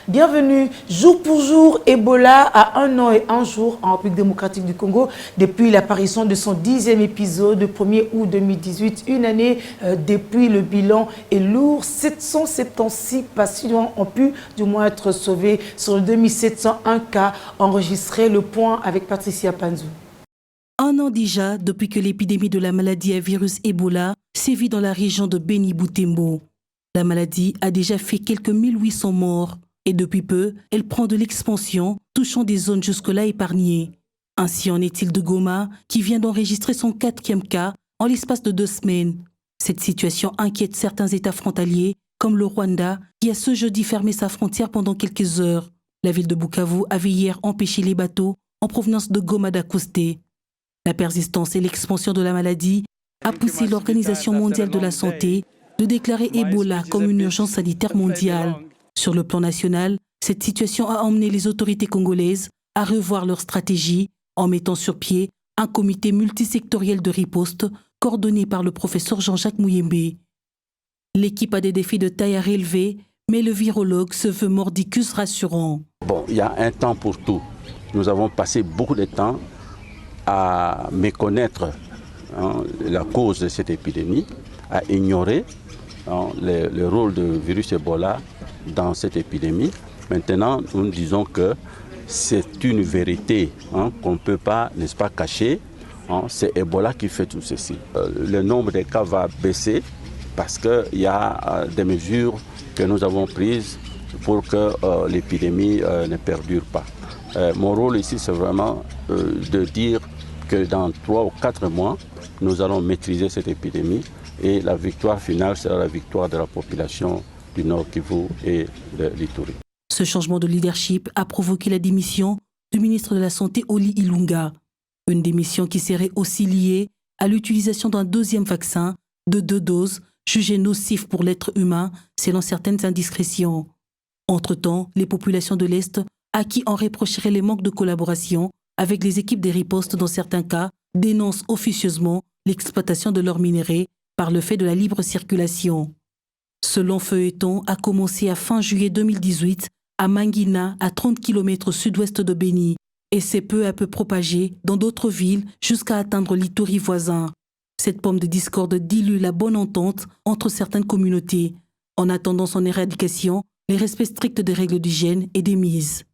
Bienvenue, jour pour jour, Ebola à 1 an et 1 jour en République démocratique du Congo. Depuis l'apparition de son 10e épisode, le 1er août 2018, une année depuis, le bilan est lourd. 776 patients ont pu du moins être sauvés sur le 2701 cas enregistrés. Le point avec Patricia Panzou. 1 an déjà depuis que l'épidémie de la maladie à virus Ebola sévit dans la région de Beni-Boutembo. La maladie a déjà fait quelques 1800 morts et depuis peu, elle prend de l'expansion, touchant des zones jusque-là épargnées. Ainsi en est-il de Goma, qui vient d'enregistrer son 4e cas en l'espace de 2 semaines. Cette situation inquiète certains États frontaliers, comme le Rwanda, qui a ce jeudi fermé sa frontière pendant quelques heures. La ville de Bukavu avait hier empêché les bateaux en provenance de Goma d'accoster. La persistance et l'expansion de la maladie a poussé l'Organisation mondiale de la santé de déclarer Ebola comme une urgence sanitaire mondiale. Sur le plan national, cette situation a emmené les autorités congolaises à revoir leur stratégie en mettant sur pied un comité multisectoriel de riposte coordonné par le professeur Jean-Jacques Mouyembe. L'équipe a des défis de taille à relever, mais le virologue se veut mordicus rassurant. Bon, il y a un temps pour tout. Nous avons passé beaucoup de temps à méconnaître la cause de cette épidémie, à ignorer le rôle du virus Ebola dans cette épidémie. Maintenant, nous disons que c'est une vérité qu'on ne peut pas, n'est-ce pas, cacher. C'est Ebola qui fait tout ceci. Le nombre de cas va baisser parce qu'il y a des mesures que nous avons prises pour que l'épidémie ne perdure pas. Mon rôle ici, c'est vraiment de dire que dans 3 ou 4 mois, nous allons maîtriser cette épidémie et la victoire finale sera la victoire de la population du Nord Kivu et de l'Ituri. Ce changement de leadership a provoqué la démission du ministre de la Santé Oli Ilunga. Une démission qui serait aussi liée à l'utilisation d'un 2e vaccin de 2 doses jugé nocif pour l'être humain selon certaines indiscrétions. Entre-temps, les populations de l'Est à qui on reprocherait les manques de collaboration avec les équipes des ripostes dans certains cas, dénoncent officieusement l'exploitation de leurs minéraux par le fait de la libre circulation. Ce long feuilleton a commencé à fin juillet 2018 à Mangina, à 30 km au sud-ouest de Beni, et s'est peu à peu propagé dans d'autres villes jusqu'à atteindre l'Ituri voisin. Cette pomme de discorde dilue la bonne entente entre certaines communautés. En attendant son éradication, les respects stricts des règles d'hygiène et des mises.